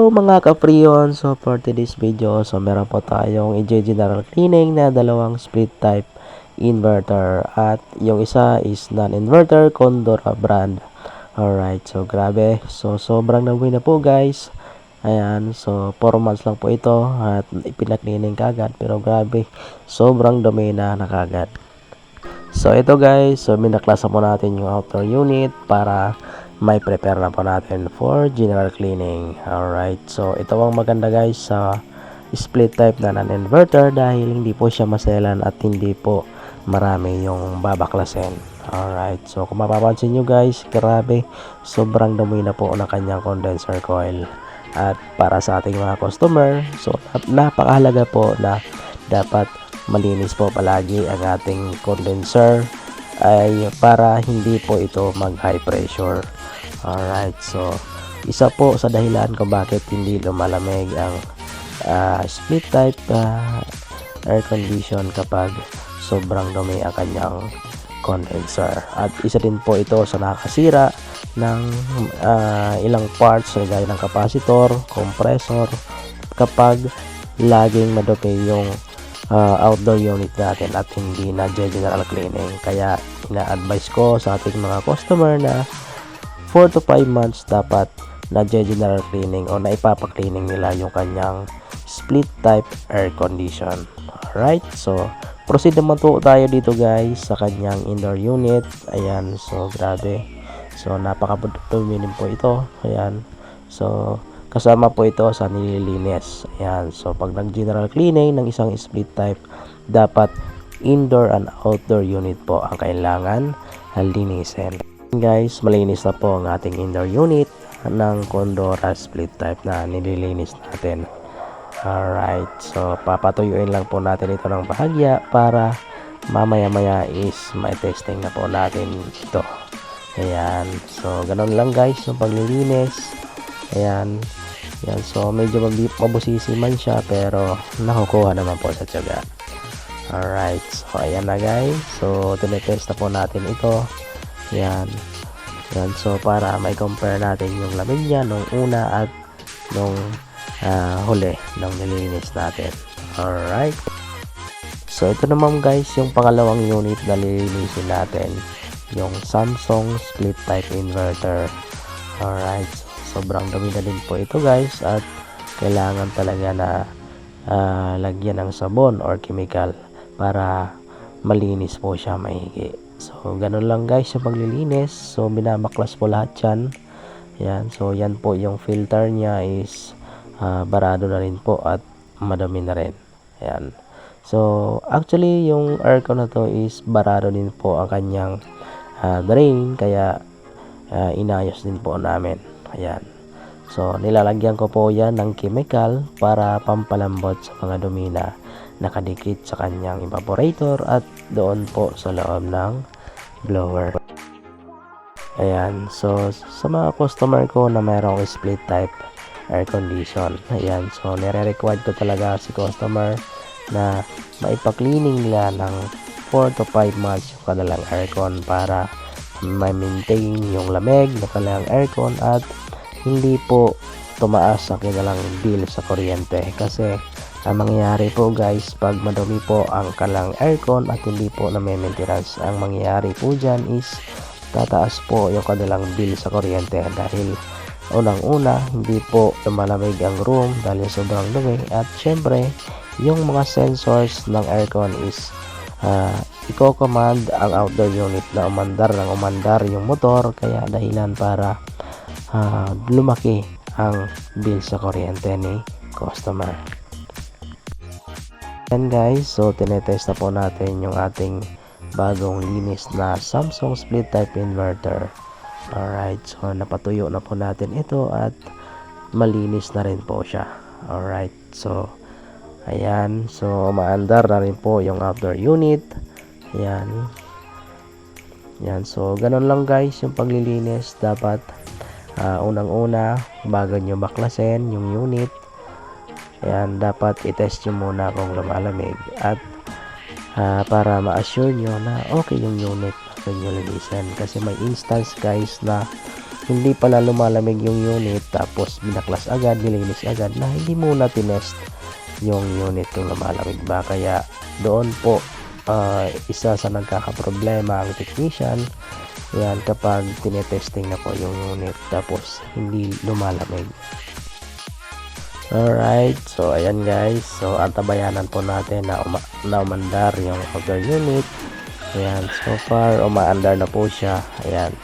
Hello mga ka-freon, so for today's video, so meron po tayong i-general cleaning na dalawang split type inverter at yung isa is non-inverter Condora brand. Alright, so grabe, so sobrang nabuhay na po guys. Ayan, so 4 months lang po ito at ipina-cleaning kagad, pero grabe, sobrang dumi na kagad. So ito guys, so minaklasa po natin yung outer unit para may prepare na po natin for general cleaning. Alright, so ito ang maganda guys sa split type na non-inverter dahil hindi po siya maselan at hindi po marami yung babaklasin. Alright, so kung mapapansin nyo guys, grabe, sobrang dumi na po ng kanyang condenser coil. At para sa ating mga customer, so napakahalaga po na dapat malinis po palagi ang ating condenser ay para hindi po ito mag high pressure. Alright, so isa po sa dahilan kung bakit hindi lumalamig ang split type air condition kapag sobrang dumi ang kanyang condenser. At isa din po ito sa nakasira ng ilang parts gaya ng capacitor, compressor kapag laging madumi yung outdoor unit natin at hindi na general cleaning. Kaya ina-advise ko sa ating mga customer na 4 to 5 months dapat na general cleaning o na ipapa-cleaning nila yung kanyang split type air condition. Alright, so proceed naman po tayo dito guys sa kanyang indoor unit. Ayan, so grabe, so napakadumi po ito. Ayan, so kasama po ito sa nililinis. Ayan, so pag nag-general cleaning ng isang split type, dapat indoor and outdoor unit po ang kailangan linisin. Guys, malinis na po ang ating indoor unit ng Condora split type na nililinis natin. Alright, so papatuyuin lang po natin ito ng bahagya para mamaya-maya is may testing na po natin ito. Ayan, so ganun lang guys yung paglilinis. Ayan. Yan, so medyo mabusisi man siya pero nakukuha naman po sa tiyaga. Alright, so ayan na guys, so tinetest na po natin ito. Yan, yan, so para may compare natin yung lamig niya nung una at nung huli nung nililinis natin. Alright, so ito naman guys yung pangalawang unit na nililinisin natin, yung Samsung split type inverter. Alright, sobrang dumi na din po ito guys at kailangan talaga na lagyan ng sabon or chemical para malinis po siya maigi. So ganun lang guys yung paglilinis. So binabaklas po lahat yan. Yan, so yan po yung filter niya is barado na rin po at madumi na rin. Ayan, so actually yung aircon na to is barado din po ang kanyang drain, kaya inayos din po namin. Ayan, so nilalagyan ko po yan ng chemical para pampalambot sa mga dumi na nakadikit sa kanyang evaporator at doon po sa loob ng blower. Ayan, so sa mga customer ko na mayroong split type air condition, ayan, so nire-required ko talaga si customer na maipa-cleaning nila ng 4 to 5 months yung kanilang aircon para ma-maintain yung lamig ng kanilang aircon at hindi po tumaas ang kanilang bill sa kuryente. Kasi ang mangyayari po guys, pag madumi po ang kanilang aircon at hindi po na maintenance, ang mangyayari po dyan is tataas po yung kanilang bill sa kuryente dahil unang-una hindi po lumalamig ang room dahil sobrang dumi at syempre yung mga sensors ng aircon is i-command ang outdoor unit na umandar ng umandar yung motor, kaya dahilan para lumaki ang bill sa kuryente ni customer. And guys, so tinetest na po natin yung ating bagong linis na Samsung split type inverter. Alright, so napatuyo na po natin ito at malinis na rin po siya. Alright, so ayan, so maandar na rin po yung outdoor unit. Ayan, yan, so ganun lang guys yung paglilinis. Dapat unang-una bago nyo baklasin yung unit, ayan, dapat i-test nyo muna kung lumalamig at para ma-assure nyo na okay yung unit bago nyo linisin. Kasi may instance guys na hindi pala lumalamig yung unit tapos binaklas agad, nilinis agad na hindi muna tinest yung unit kung lumalamig ba. Kaya doon po isa sa nagkakaproblema ang technician, yan, kapag tinetesting na po yung unit tapos hindi lumalamig. Alright, so ayan guys, so antabayanan po natin na umandar yung outer unit. Ayan, so far umaandar na po siya. Ayan,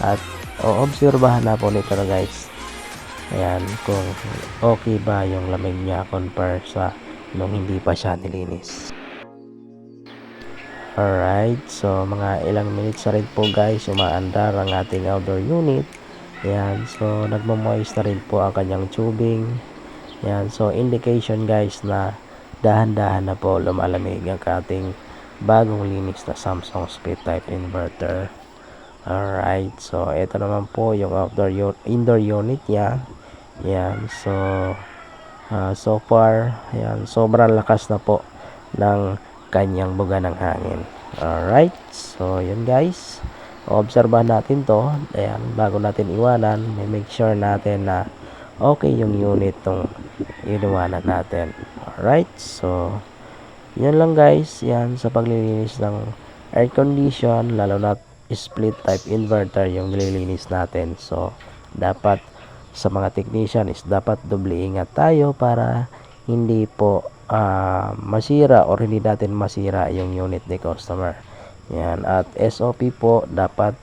at obserbahan na po nito na guys. Ayan, kung okay ba yung lamig niya compare sa nung hindi pa siya nilinis. Alright, so mga ilang minutes na rin po guys, umaandar ang ating outdoor unit. Ayan, so nagmamoist na rin po ang kanyang tubing. Ayan, so indication guys na dahan-dahan na po lumalamig ang ating bagong linis na Samsung split type inverter. Alright, so ito naman po yung indoor unit niya. Ayan, so so far, ayan, sobrang lakas na po ng kanyang buga ng hangin. Alright, so yun guys, obserbahan natin to. Ayan, bago natin iwanan, may make sure natin na okay yung unit tong iniwanan natin. Alright, so yun lang guys, yan sa paglilinis ng air condition, lalo na split type inverter yung nililinis natin. So dapat sa mga technician is dapat doble ingat tayo para hindi po masira or hindi natin masira yung unit ni customer. Yan, at SOP po, dapat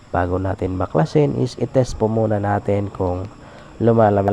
bago natin baklasin is itest po muna natin kung lumalamig